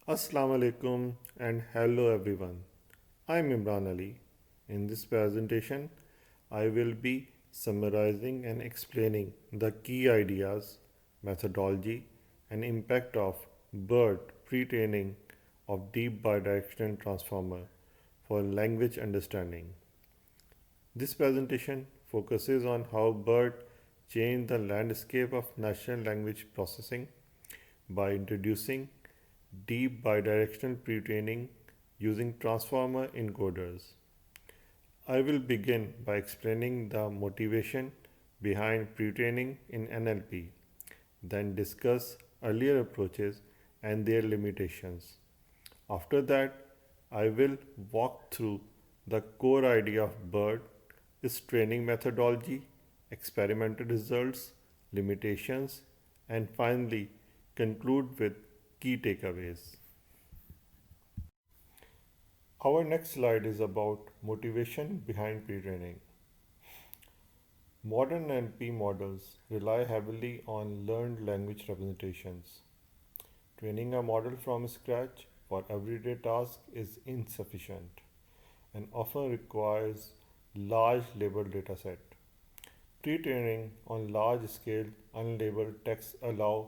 Assalamu alaikum and hello everyone. I'm Imran Ali. In this presentation, I will be summarizing and explaining the key ideas, methodology, and impact of BERT pre-training of deep bidirectional transformer for language understanding. This presentation focuses on how BERT changed the landscape of natural language processing by introducing deep bidirectional pre-training using transformer encoders. I will begin by explaining the motivation behind pre-training in NLP, then discuss earlier approaches and their limitations. After that, I will walk through the core idea of BERT, its training methodology, experimental results, limitations, and finally conclude with key takeaways. Our next slide is about motivation behind pre-training. Modern NLP models rely heavily on learned language representations. Training a model from scratch for everyday tasks is insufficient and often requires large labeled dataset. Pre-training on large-scale unlabeled text allow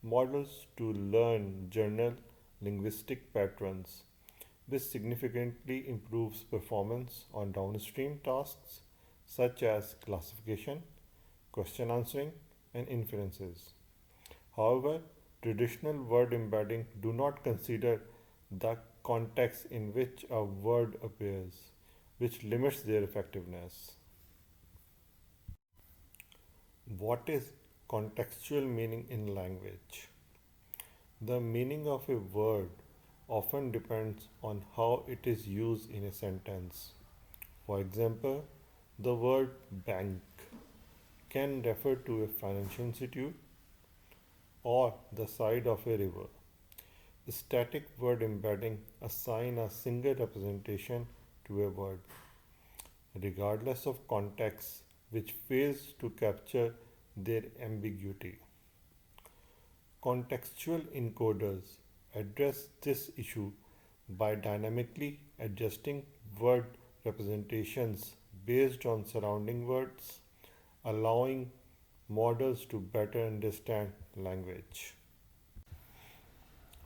models to learn general linguistic patterns. This significantly improves performance on downstream tasks such as classification, question answering, and inferences. However, traditional word embedding do not consider the context in which a word appears, which limits their effectiveness. What is contextual meaning in language? The meaning of a word often depends on how it is used in a sentence. For example, the word bank can refer to a financial institute or the side of a river. Static word embedding assign a single representation to a word, regardless of context, which fails to capture their ambiguity. Contextual encoders address this issue by dynamically adjusting word representations based on surrounding words, allowing models to better understand language.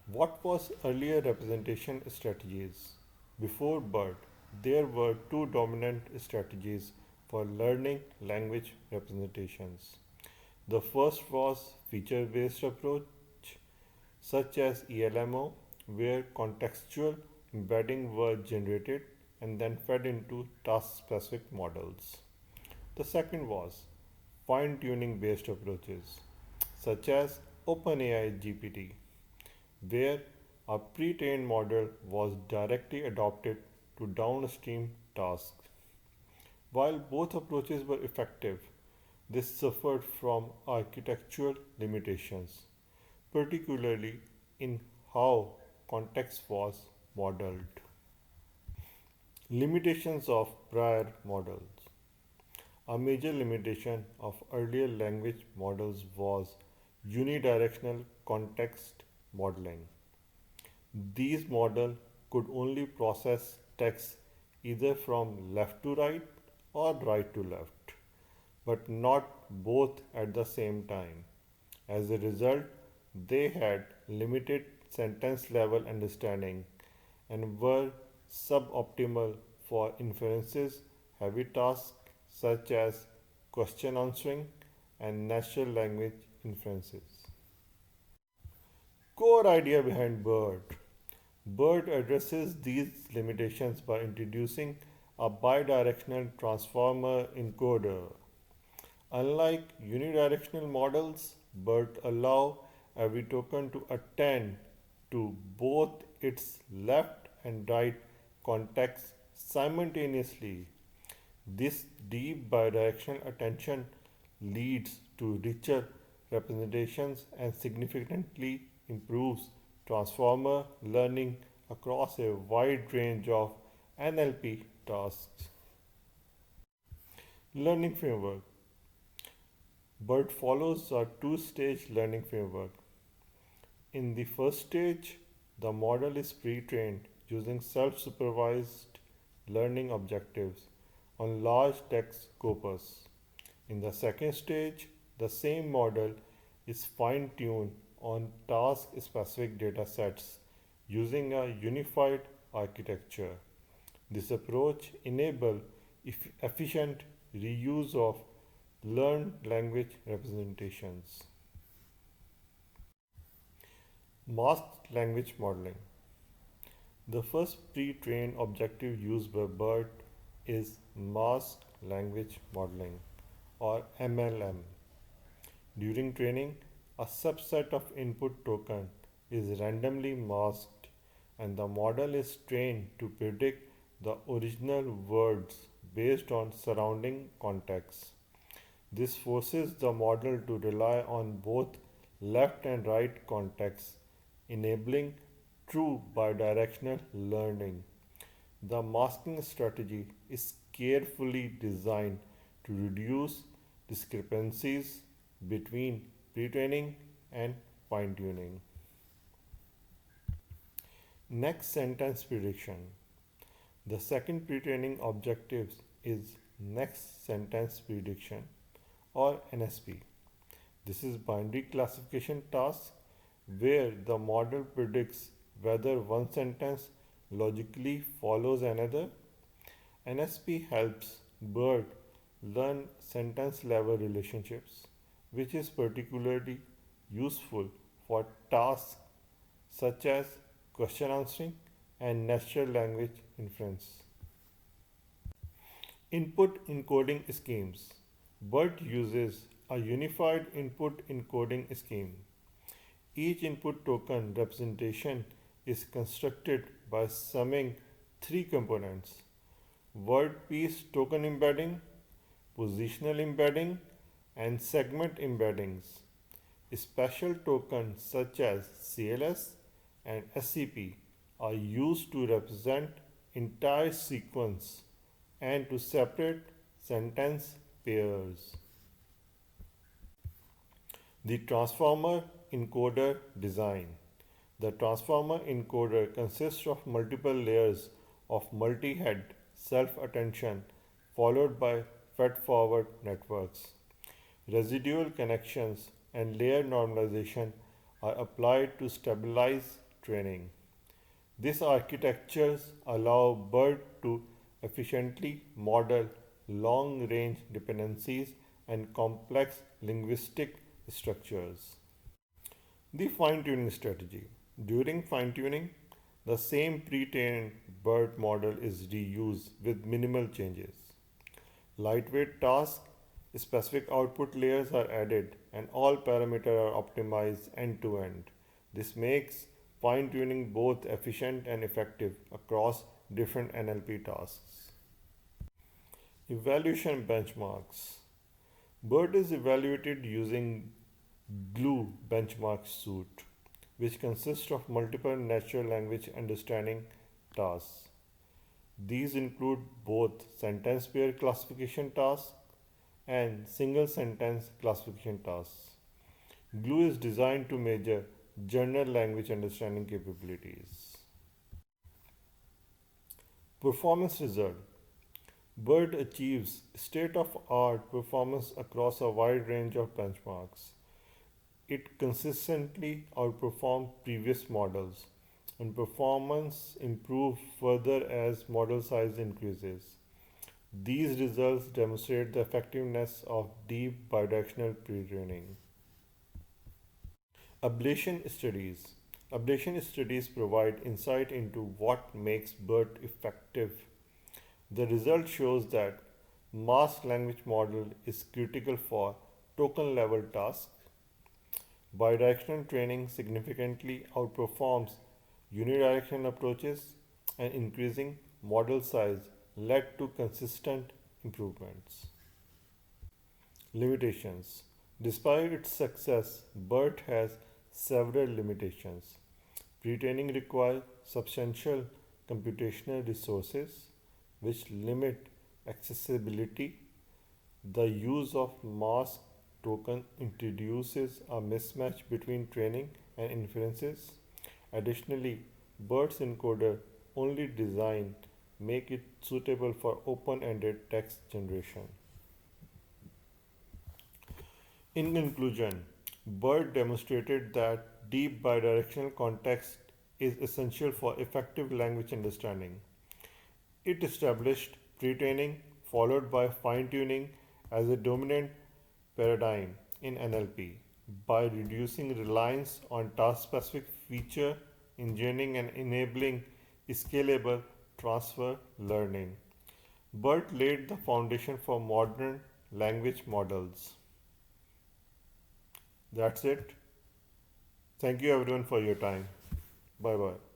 What was earlier representation strategies? Before BERT, there were two dominant strategies for learning language representations. The first was feature-based approach, such as ELMo, where contextual embedding were generated and then fed into task-specific models. The second was fine-tuning based approaches, such as OpenAI GPT, where a pre-trained model was directly adopted to downstream tasks. While both approaches were effective, they suffered from architectural limitations, particularly in how context was modeled. Limitations of prior models. A major limitation of earlier language models was unidirectional context modeling. These models could only process text either from left to right or right to left, but not both at the same time. As a result, they had limited sentence level understanding and were suboptimal for inferences heavy tasks such as question answering and natural language inferences. Core idea behind BERT. BERT addresses these limitations by introducing a bidirectional transformer encoder. Unlike unidirectional models, BERT allow every token to attend to both its left and right context simultaneously. This deep bidirectional attention leads to richer representations and significantly improves transformer learning across a wide range of NLP tasks. Learning framework. BERT follows a two-stage learning framework. In the first stage, The model is pre-trained using self-supervised learning objectives on large text corpus. In the second stage, the same model is fine-tuned on task-specific data sets using a unified architecture. This approach enables efficient reuse of learned language representations. Masked language modeling. The first pre-trained objective used by BERT is masked language modeling or MLM. During training, a subset of input token is randomly masked and the model is trained to predict the original words based on surrounding context. This forces the model to rely on both left and right contexts, enabling true bidirectional learning. The masking strategy is carefully designed to reduce discrepancies between pre-training and fine-tuning. Next sentence prediction. The second pre-training objective is next sentence prediction or NSP. This is binary classification task where the model predicts whether one sentence logically follows another. NSP helps BERT learn sentence level relationships, which is particularly useful for tasks such as question answering and natural language inference. Input encoding schemes. BERT uses a unified input encoding scheme. Each input token representation is constructed by summing three components: word piece token embedding, positional embedding, and segment embeddings. Special tokens such as CLS and SCP are used to represent entire sequence and to separate sentence pairs. The transformer encoder design. The transformer encoder consists of multiple layers of multi-head self-attention followed by fed-forward networks. Residual connections and layer normalization are applied to stabilize training. These architectures allow BERT to efficiently model long-range dependencies and complex linguistic structures. The fine-tuning strategy. During fine-tuning, the same pre-trained BERT model is reused with minimal changes. Lightweight task specific output layers are added and all parameters are optimized end to end. This makes fine-tuning both efficient and effective across different NLP tasks. Evaluation benchmarks. BERT is evaluated using GLUE benchmark suite, which consists of multiple natural language understanding tasks. These include both sentence pair classification tasks and single sentence classification tasks. GLUE is designed to measure general language understanding capabilities. Performance result. BERT achieves state-of-art performance across a wide range of benchmarks. It consistently outperforms previous models, and performance improves further as model size increases. These results demonstrate the effectiveness of deep bidirectional pre-training. Ablation studies. Ablation studies provide insight into what makes BERT effective. The result shows that masked language model is critical for token level tasks. Bidirectional training significantly outperforms unidirectional approaches, and increasing model size led to consistent improvements. Limitations. Despite its success, BERT has several limitations. Pre-training requires substantial computational resources, which limit accessibility. The use of masked token introduces a mismatch between training and inferences. Additionally, BERT's encoder only design make it suitable for open-ended text generation. In conclusion, BERT demonstrated that deep bidirectional context is essential for effective language understanding. It established pre-training followed by fine-tuning as a dominant paradigm in NLP by reducing reliance on task-specific feature engineering and enabling scalable transfer learning. BERT laid the foundation for modern language models. That's it. Thank you everyone for your time. Bye bye.